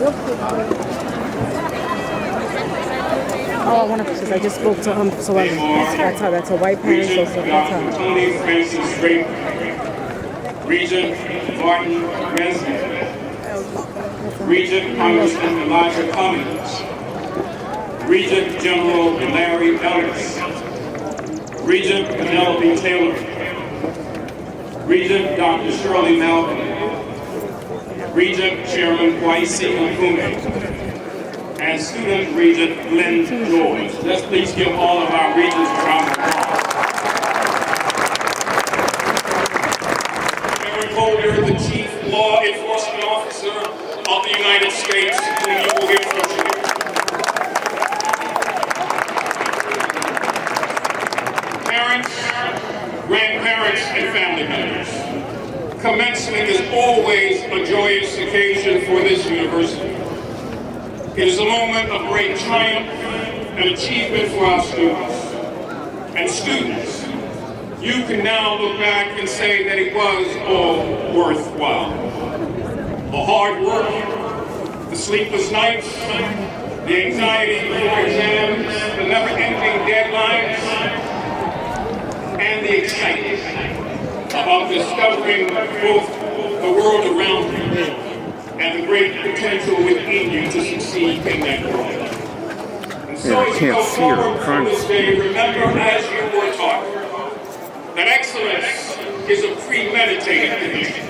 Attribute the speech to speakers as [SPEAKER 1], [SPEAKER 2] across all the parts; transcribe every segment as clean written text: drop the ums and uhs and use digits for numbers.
[SPEAKER 1] Oh, I want to because I just spoke to so that's a white parent, so that's how.
[SPEAKER 2] Tony Francis Drake, Regent Martin Resnick, Regent Congressman Elijah Cummings, Regent General Larry Ellis, Regent Penelope Taylor, Regent Dr. Shirley Melvin, Regent Chairman Waisi Nkume, and Student Regent Lynn George. Let's please give all of our regents a round of applause. Aaron Holder, the Chief Law Enforcement Officer of the United States, whom you will hear from today. Parents, grandparents, and family members, commencement is always a joyous occasion for this university. It is a moment of great triumph and achievement for our students. And students, you can now look back and say that it was all worthwhile. The hard work, the sleepless nights, the anxiety before exams, the never-ending deadlines, and the excitement about discovering both the world around you and the great potential within you to succeed in that world. And so as you go forward from this day, remember as you were taught that excellence is a premeditated condition,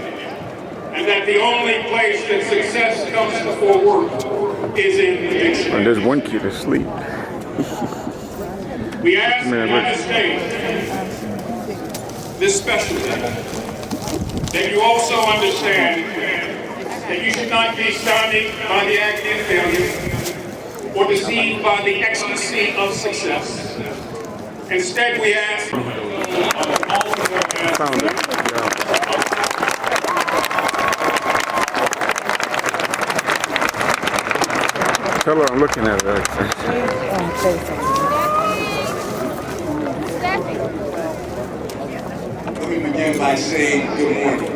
[SPEAKER 2] and that the only place that success comes before work is in the dictionary.
[SPEAKER 3] And there's one kid asleep.
[SPEAKER 2] We ask on this day, this special day, that you also understand that you should not be astounded by the academic failure or deceived by the ecstasy of success. Instead, we ask of all of our
[SPEAKER 3] Found it. Yeah. Tell her I'm looking at her.
[SPEAKER 4] Let me begin by saying good morning.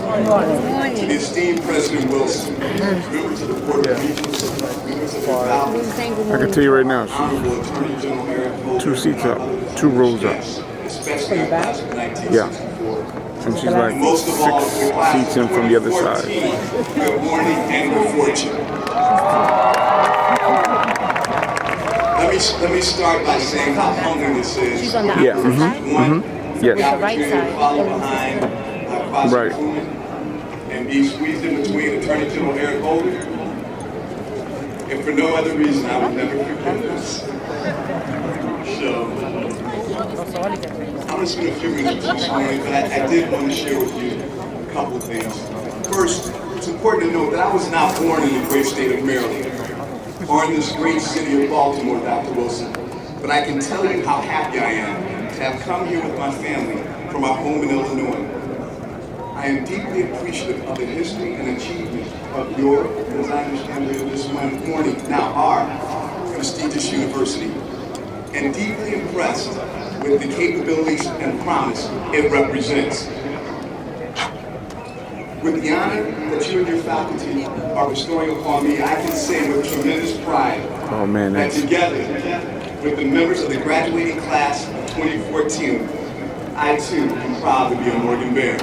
[SPEAKER 4] To the esteemed President Wilson, members of the Board of Regents, members of the
[SPEAKER 3] I can tell you right now,
[SPEAKER 4] Honorable Attorney General Eric Holder,
[SPEAKER 3] 2 seats up, 2 rows up.
[SPEAKER 4] especially our class of 1964.
[SPEAKER 3] Yeah. And she's like
[SPEAKER 4] Most of all,
[SPEAKER 3] 6 seats in from the other side.
[SPEAKER 4] Good morning and good fortune. Let me start by saying how humbling this is.
[SPEAKER 1] She's on the
[SPEAKER 3] Yeah.
[SPEAKER 1] opposite side.
[SPEAKER 3] Yes.
[SPEAKER 4] The
[SPEAKER 1] right side.
[SPEAKER 4] to follow behind
[SPEAKER 3] Right.
[SPEAKER 4] and be squeezed in between Attorney General Eric Holder. And for no other reason, I would never forget this. So, I'm going to spend a few minutes this morning, but I did want to share with you a couple of things. First, it's important to note that I was not born in the great state of Maryland, or in this great city of Baltimore, Dr. Wilson. But I can tell you how happy I am to have come here with my family from our home in Illinois. I am deeply appreciative of the history and achievement of your, as I understand later this morning, now our prestigious university, and deeply impressed with the capabilities and promise it represents. With the honor that you and your faculty are bestowing upon me, I can say with tremendous pride
[SPEAKER 3] Oh man,
[SPEAKER 4] that
[SPEAKER 3] that's
[SPEAKER 4] together with the members of the graduating class of 2014, I too am proud to be a Morgan Bear.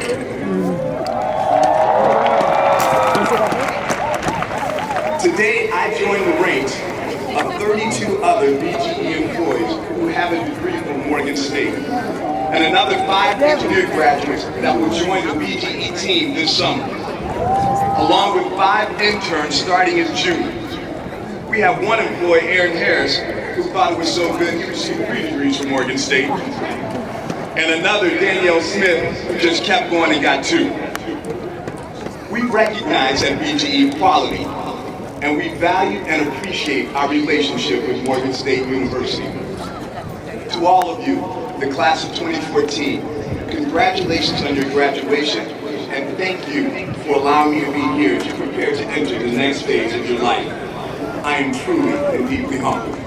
[SPEAKER 4] Today, I join the ranks of 32 other BGE employees who have a degree from Morgan State, and another 5 engineer graduates that will join the BGE team this summer, along with 5 interns starting in June. We have one employee, Aaron Harris, who thought it was so good he received 3 degrees from Morgan State, and another, Danielle Smith, who just kept going and got 2. We recognize at BGE quality, and we value and appreciate our relationship with Morgan State University. To all of you, the class of 2014, congratulations on your graduation, and thank you for allowing me to be here to prepare to enter the next phase of your life. I am truly and deeply humbled.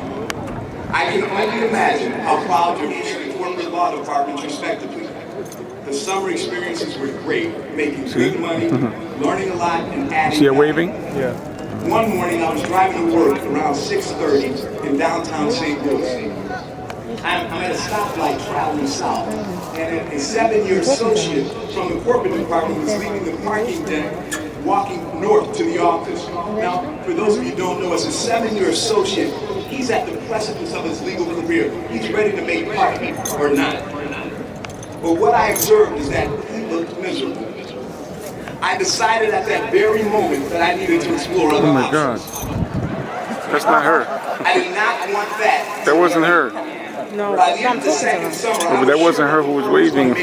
[SPEAKER 4] I can only imagine how proud your and corporate law departments respectively. The summer experiences were great, making good money, learning a lot, and adding
[SPEAKER 3] see her
[SPEAKER 4] value.
[SPEAKER 3] waving? Yeah.
[SPEAKER 4] One morning I was driving to work around 6:30 in downtown St. Louis. I'm at a stoplight traveling south, and a 7-year associate from the corporate department was leaving the parking deck walking north to the office. Now, for those of you who don't know, as a 7-year associate, he's at the precipice of his legal career. He's ready to make parking or not. But what I observed is that he looked miserable. I decided at that very moment that I needed to explore other options.
[SPEAKER 3] Oh my God. That's not her.
[SPEAKER 4] I did not want that.
[SPEAKER 3] That wasn't her.
[SPEAKER 1] No,
[SPEAKER 4] By the end
[SPEAKER 1] I'm
[SPEAKER 4] of the second
[SPEAKER 1] talking
[SPEAKER 4] summer,
[SPEAKER 3] But that wasn't her who was waving. You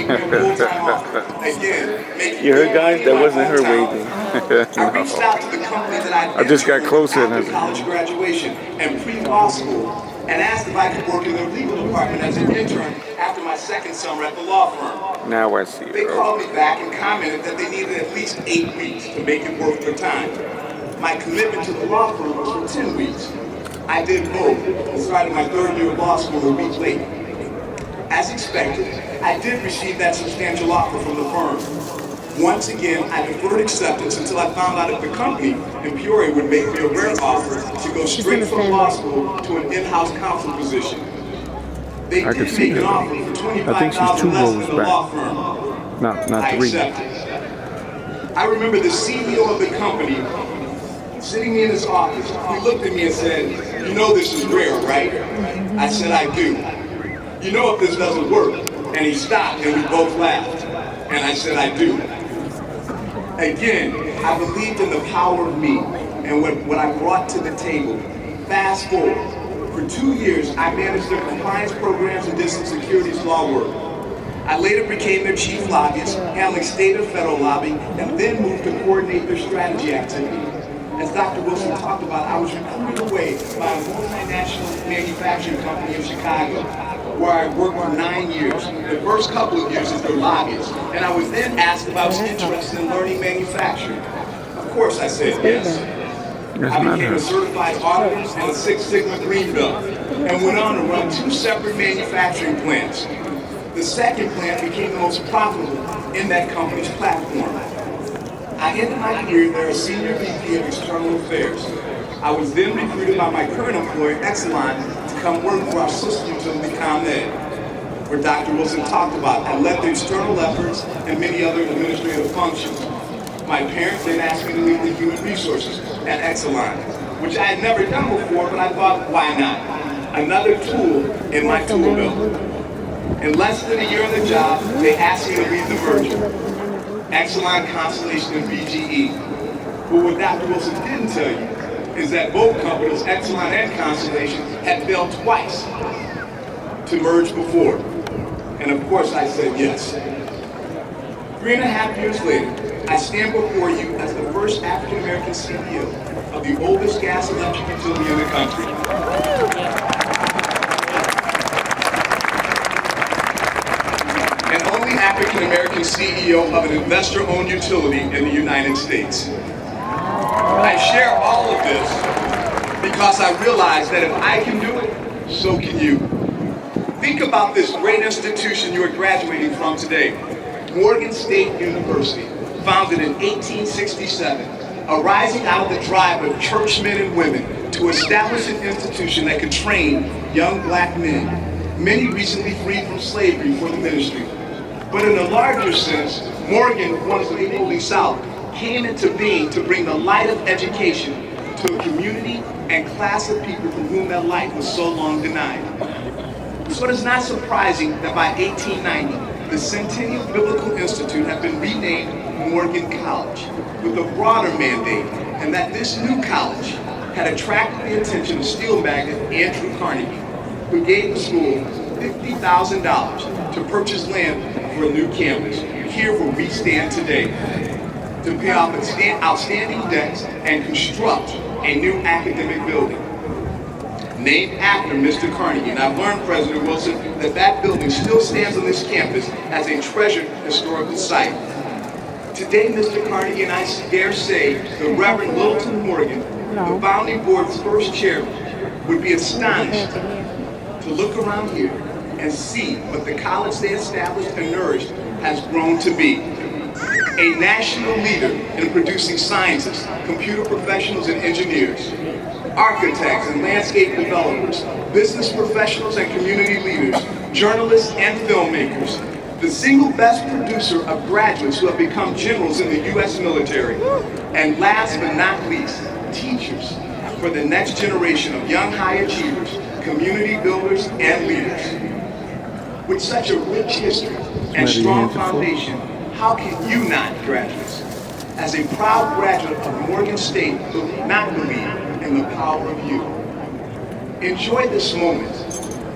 [SPEAKER 3] heard, guys? That wasn't her waving.
[SPEAKER 4] I reached out to the company that
[SPEAKER 3] I just got closer and
[SPEAKER 4] after college graduation and pre-law school and asked if I could work in their legal department as an intern after my second summer at the law firm.
[SPEAKER 3] Now I see
[SPEAKER 4] They
[SPEAKER 3] her.
[SPEAKER 4] called me back and commented that they needed at least 8 weeks to make it worth their time. My commitment to the law firm was for 10 weeks. I did both and started my 3rd year of law school a week late. As expected, I did receive that substantial offer from the firm. Once again, I deferred acceptance until I found out if the company in Peoria would make me a rare offer to go straight from law school to an in-house counsel position. They
[SPEAKER 3] I
[SPEAKER 4] did
[SPEAKER 3] could see
[SPEAKER 4] make an
[SPEAKER 3] her.
[SPEAKER 4] offer for
[SPEAKER 3] I think she's
[SPEAKER 4] $25,000
[SPEAKER 3] two
[SPEAKER 4] less
[SPEAKER 3] rows
[SPEAKER 4] than the
[SPEAKER 3] back.
[SPEAKER 4] law firm.
[SPEAKER 3] Not
[SPEAKER 4] I
[SPEAKER 3] 3.
[SPEAKER 4] accepted. I remember the CEO of the company sitting in his office. He looked at me and said, "You know this is rare, right?" I said, "I do." "You know if this doesn't work?" And he stopped and we both laughed. And I said, "I do." Again, I believed in the power of me and what I brought to the table. Fast forward, for 2 years, I managed their compliance programs and did some securities law work. I later became their chief lobbyist, handling state and federal lobbying, and then moved to coordinate their strategy activity. As Dr. Wilson talked about, I was recruited away by a multinational manufacturing company in Chicago, where I worked for 9 years. The first couple of years as their lobbyist, and I was then asked if I was interested in learning manufacturing. Of course, I said yes. I became a certified auditor and a Six Sigma Green Belt, and went on to run 2 separate manufacturing plants. The second plant became the most profitable in that company's platform. I ended my career there as Senior VP of External Affairs. I was then recruited by my current employer, Exelon, to come work for our sister utility, ComEd, where Dr. Wilson talked about. I led the external efforts and many other administrative functions. My parents then asked me to lead the human resources at Exelon, which I had never done before, but I thought, why not? Another tool in my tool belt. In less than a year on the job, they asked me to lead the merger. Exelon, Constellation, and BGE. But what Dr. Wilson didn't tell you is that both companies, Exelon and Constellation, had failed twice to merge before. And of course I said yes. 3.5 years later, I stand before you as the first African American CEO of the oldest gas electric utility in the country. And only African American CEO of an investor-owned utility in the United States. I share all of this because I realize that if I can do it, so can you. Think about this great institution you are graduating from today. Morgan State University, founded in 1867, arising out of the drive of churchmen and women to establish an institution that could train young black men, many recently freed from slavery, for the ministry. But in a larger sense, Morgan, once the Holy South, came into being to bring the light of education to a community and class of people from whom that light was so long denied. So it is not surprising that by 1890, the Centennial Biblical Institute had been renamed Morgan College with a broader mandate, and that this new college had attracted the attention of steel magnate Andrew Carnegie, who gave the school $50,000 to purchase land for a new campus, here where we stand today, to pay off outstanding debts and construct a new academic building named after Mr. Carnegie. And I've learned, President Wilson, that that building still stands on this campus as a treasured historical site. Today, Mr. Carnegie and I dare say the Reverend Littleton Morgan, the founding board's first chairman, would be astonished to look around here and see what the college they established and nourished has grown to be. a national leader in producing scientists, computer professionals and engineers, architects and landscape developers, business professionals and community leaders, journalists and filmmakers, the single best producer of graduates who have become generals in the U.S. military, and last but not least, teachers for the next generation of young high achievers, community builders, and leaders. With such a rich history and strong foundation, how can you not, graduates, as a proud graduate of Morgan State, not believe in the power of you? Enjoy this moment.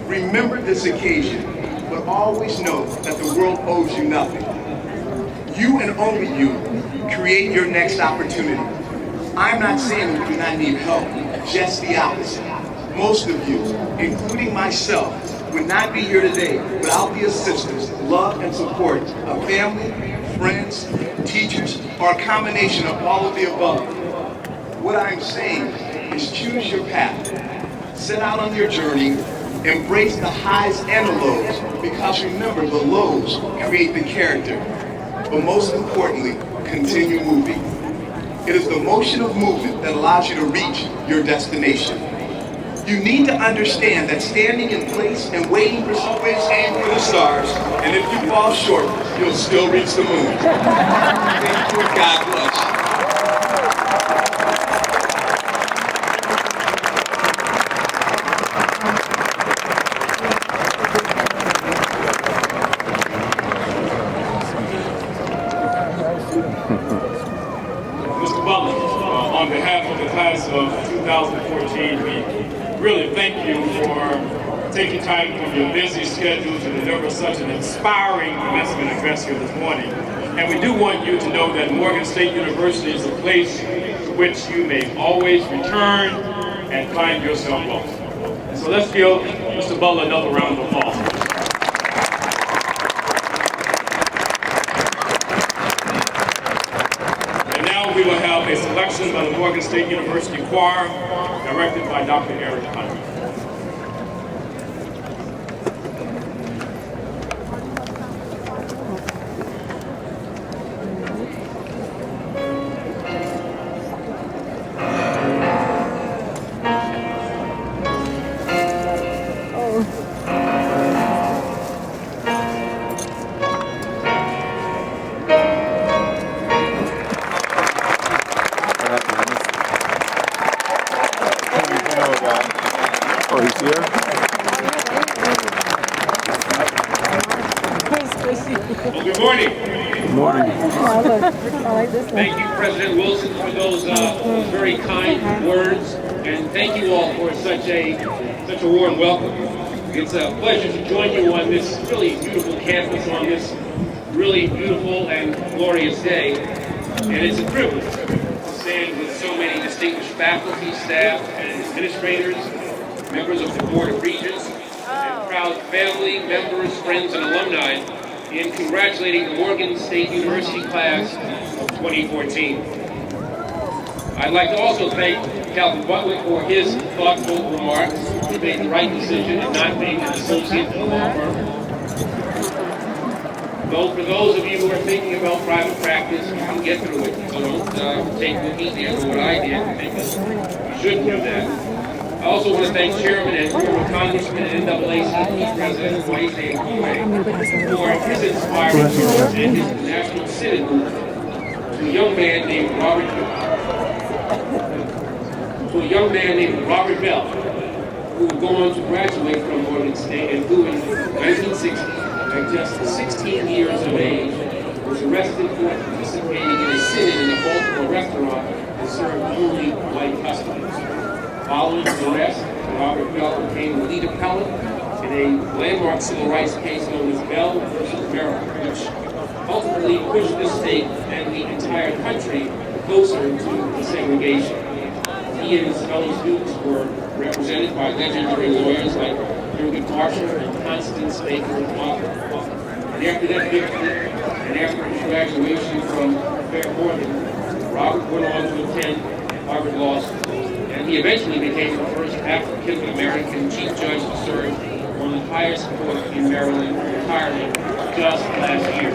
[SPEAKER 4] Remember this occasion, but always know that the world owes you nothing. You and only you create your next opportunity. I'm not saying you do not need help, just the opposite. Most of you, including myself, would not be here today without the assistance, love, and support of family, friends, teachers, or a combination of all of the above. What I'm saying is choose your path. Set out on your journey, embrace the highs and the lows, because remember, the lows create the character. But most importantly, continue moving. It is the motion of movement that allows you to reach your destination. You need to understand that standing in place and waiting for always aim for the stars, and if you fall short, you'll still reach the moon. Thank you and God bless.
[SPEAKER 2] Mr. Butler, on behalf of the class of 2014, we really thank you for taking time from your busy schedule to deliver such an inspiring commencement address here this morning. And we do want you to know that Morgan State University is a place to which you may always return and find yourself welcome. So let's give Mr. Butler another round of applause. We will have a selection by the Morgan State University Choir, directed by Dr. Eric Hunt.
[SPEAKER 3] Oh, he's here?
[SPEAKER 2] Well, good morning.
[SPEAKER 3] Good morning.
[SPEAKER 5] Thank you, President Wilson, for those very kind words, and thank you all for such a warm welcome. It's a pleasure to join you on this really beautiful campus on this really beautiful and glorious day, and it's a privilege to stand with so many distinguished faculty, staff, and administrators, members of the Board of Regents, and proud family, members, friends, and alumni in congratulating the Morgan State University class of 2014. I'd like to also thank Calvin Butler for his thoughtful remarks. He made the right decision in not being an associate in the law firm. Though for those of you who are thinking about private practice, you can get through it. So don't take it easy on what I did and think that you shouldn't do that. I also want to thank Chairman and former Congressman and NAACP President Xavier for his inspiring work and his national Senate movement to a young man named Robert Bell, who would go on to graduate from Morgan State and who in 1960, at just 16 years of age, was arrested for participating in a sit-in in a Baltimore restaurant that served only white customers. Following his arrest, Robert Bell became the lead appellant in a landmark civil rights case known as Bell versus Maryland, which ultimately pushed this state and the entire country closer to desegregation. He and his fellow students were represented by legendary lawyers like Thurgood Marshall and Constance Baker Walker. And after that victory, and after his graduation from Fair Morgan, Robert went on to attend Harvard Law School. And he eventually became the first African-American chief judge to serve on the highest court in Maryland, retiring just last year.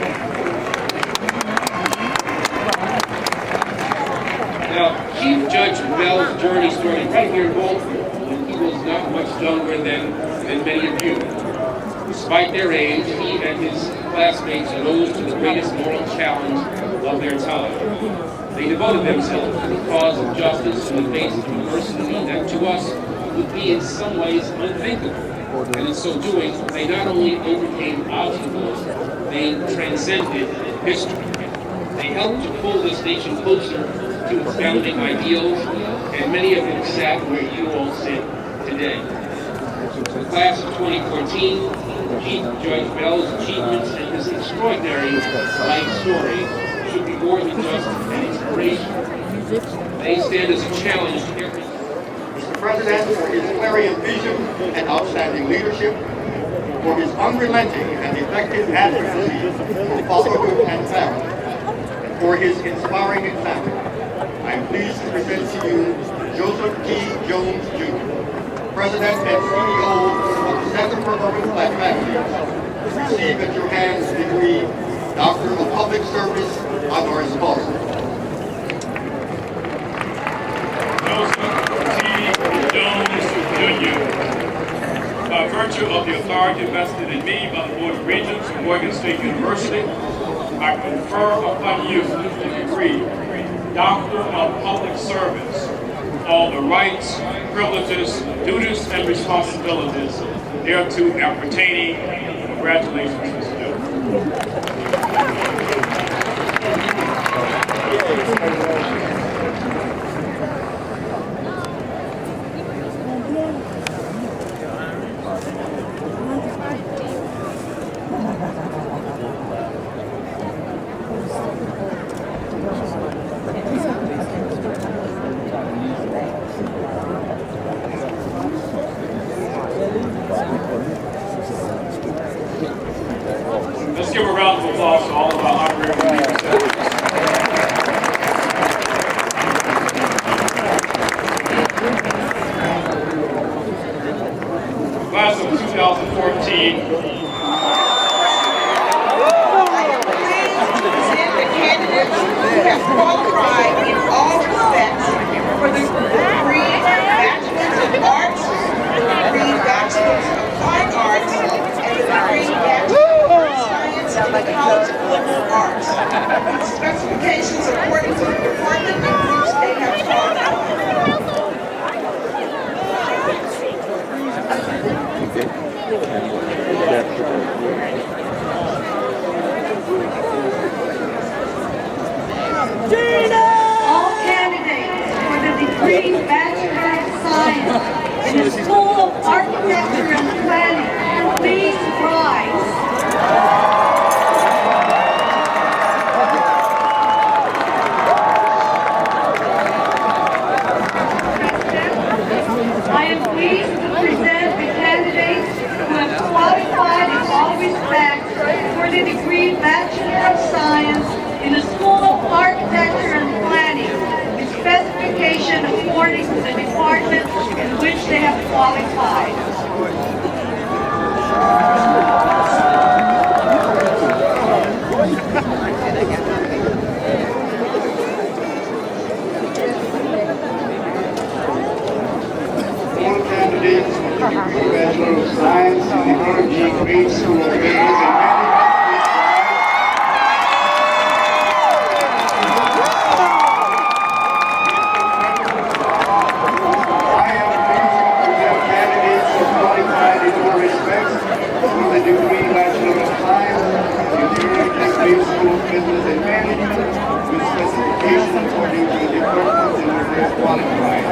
[SPEAKER 5] Now, Chief Judge Bell's journey started right here in Baltimore, when he was not much younger than many of you. Despite their age, he and his classmates rose to the greatest moral challenge of their time. They devoted themselves to the cause of justice in the face of adversity that to us would be in some ways unthinkable. And in so doing, they not only overcame obstacles, they transcended history. They helped to pull this nation closer to its founding ideals, and many of them sat where you all sit today. The class of 2014, Chief Judge Bell's achievements and his extraordinary life story should be more than just an inspiration. They stand as a challenge to every
[SPEAKER 6] Mr. President, for his clarion vision and outstanding leadership, for his unrelenting and effective advocacy for fatherhood and family, and for his inspiring example, I am pleased to present to you Joseph T. Jones, Jr., President and CEO of the Center for Urban Black Families, receive at your hands the degree Doctor of Public Service honoris causa.
[SPEAKER 2] Joseph T. Jones, Jr. By virtue of the authority vested in me by the Board of Regents of Morgan State University, I confer upon you the degree Doctor of Public Service, all the rights, privileges, duties, and responsibilities thereto appertaining. Congratulations, Mr. Jones. Let's give a round of applause to all of our honorary recipients. Class of 2014.
[SPEAKER 7] The candidates who have qualified in all respects for the degree Bachelor's of Arts, the degree Bachelor's of Fine Arts, and the degree Bachelor of Science in the College of Liberal Arts. With specifications according to the department in which they have qualified.
[SPEAKER 8] All candidates for the degree Bachelor of Science in the School of Architecture and Planning, please rise. I am pleased to present the candidates who have qualified in all respects for the degree Bachelor of Science in the School of Architecture and Planning, with specification according to the department in which they have qualified.
[SPEAKER 6] All candidates for the degree Bachelor of Science in the Harvard G. Grade School of Business and Management. The degree Bachelor of Science in the University School of Business and Management with specification according to the departments in which they are qualified.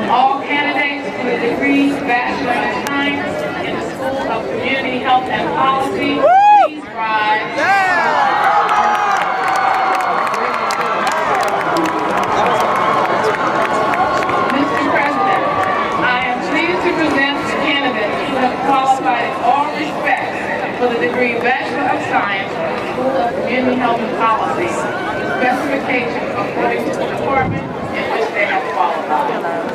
[SPEAKER 8] All candidates for the degree Bachelor of Science in the School of Community Health and Policy, please rise. Mr. President, I am pleased to present the candidates who have qualified in all respects for the degree Bachelor of Science in the School of Community Health and Policy, with specifications according to the department in which they have qualified.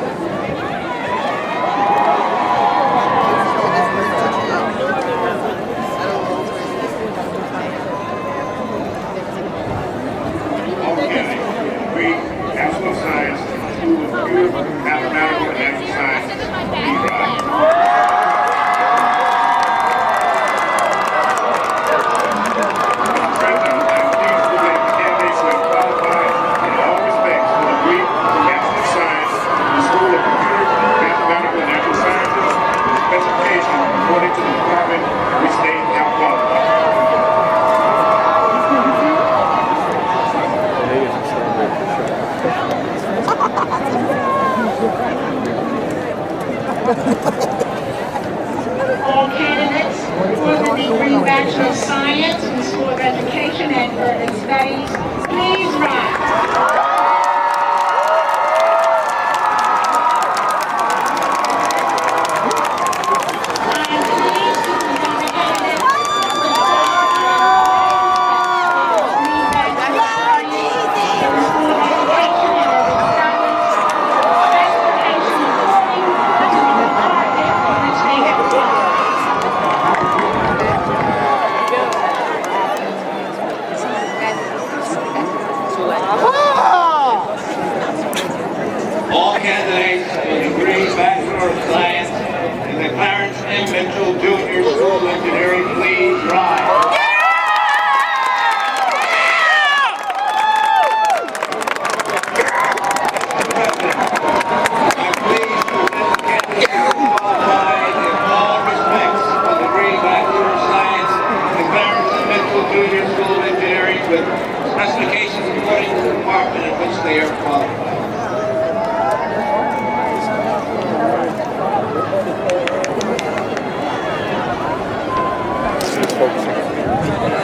[SPEAKER 6] they are qualified.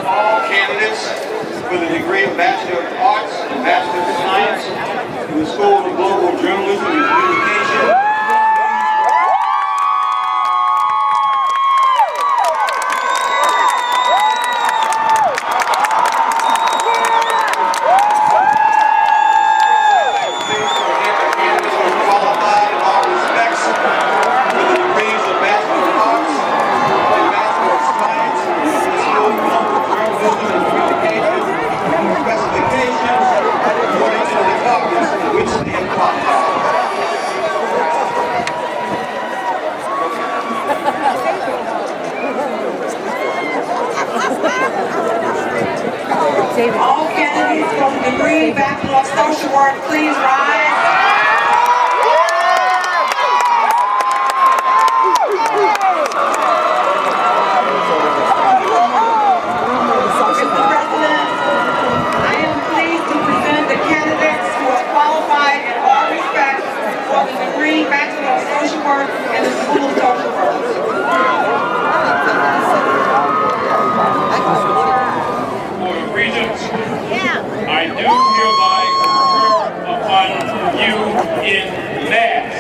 [SPEAKER 6] All candidates for the degree of Bachelor of Arts and Bachelor of Science in the School of Global Journalism and Communication.
[SPEAKER 7] All candidates for the degree Bachelor of Social Work, please rise. Mr. President, I am pleased to present the candidates who are qualified in all respects for the degree Bachelor of Social Work in the School of Social Work.
[SPEAKER 2] Board of Regents, I do hereby confer upon you in mass.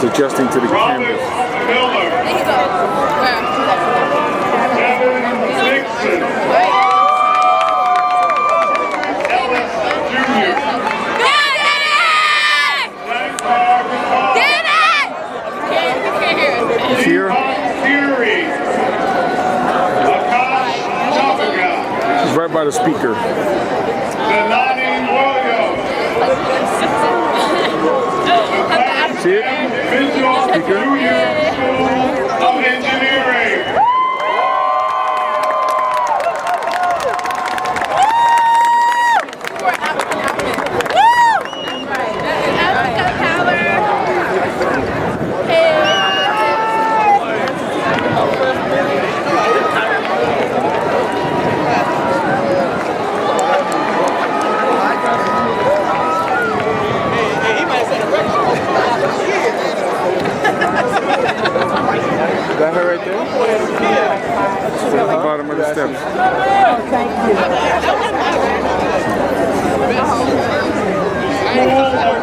[SPEAKER 3] Adjusting to the canvas. Here. She's right by the speaker. See it? Speaker.
[SPEAKER 2] Of Engineering.
[SPEAKER 3] Is that her right there? She's at the bottom of the steps.
[SPEAKER 1] Thank you.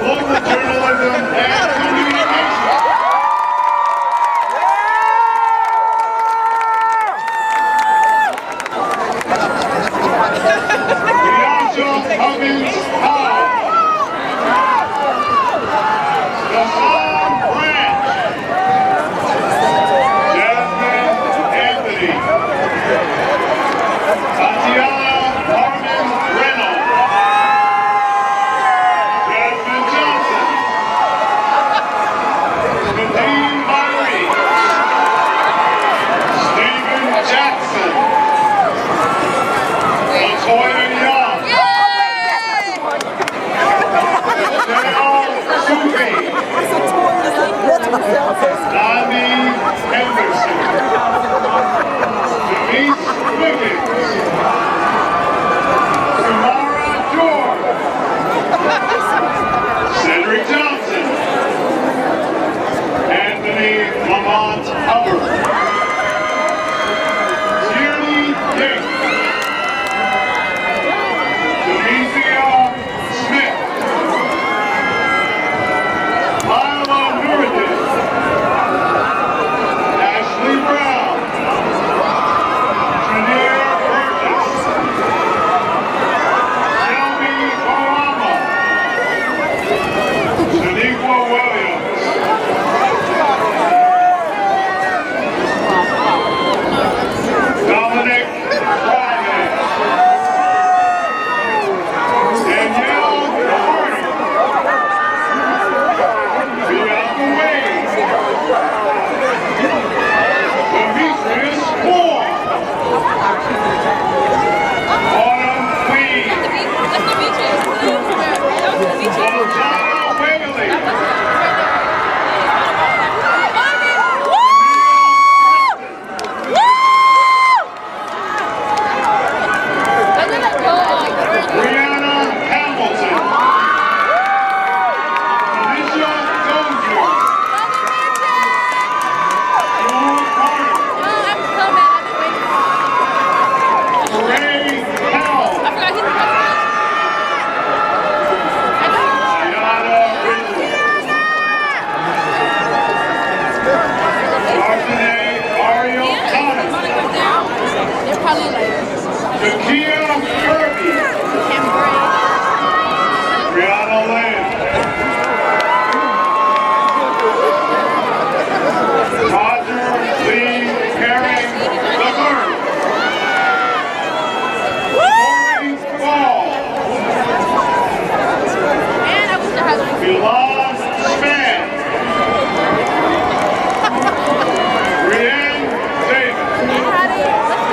[SPEAKER 2] Local journalism and communication. Huggins High. The Palm Branch. Jasmine Anthony. Shakia Kirby. Brianna Lynn. Roger Lee Herring III. Corey Ball. Milan Span. Brienne Davis.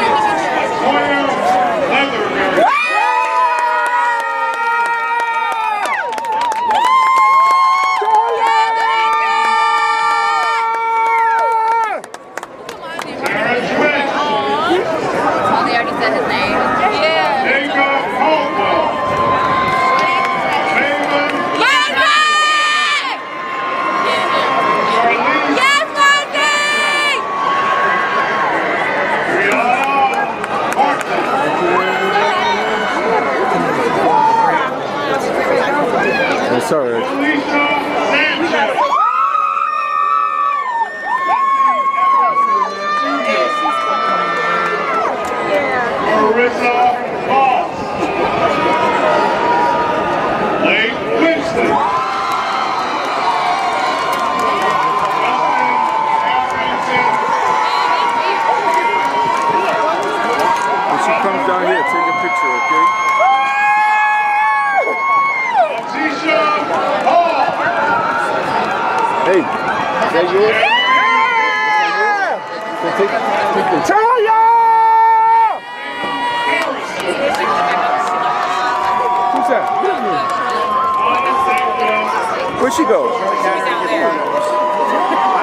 [SPEAKER 2] Latoya Leatherberry. Sarah Schmidt.
[SPEAKER 9] They already said his name. Yeah.
[SPEAKER 2] Jacob Caldwell. Maven.
[SPEAKER 9] Yes,
[SPEAKER 2] Charlene.
[SPEAKER 9] yes,
[SPEAKER 2] Brianna Martin.
[SPEAKER 3] It's all right.
[SPEAKER 2] Alicia Sanchez. Marissa Moss. Lake Winston. Justin
[SPEAKER 3] When she comes down here, take a picture, okay?
[SPEAKER 2] Tisha Hall.
[SPEAKER 3] Hey, is that yours? Take a picture. Who's that? Where'd she go?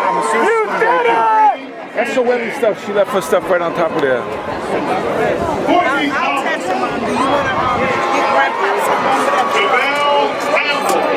[SPEAKER 3] I'm assuming. That's the wedding stuff. She left her stuff right on top of there.
[SPEAKER 2] Courtney Thomas. Javelle Campbell.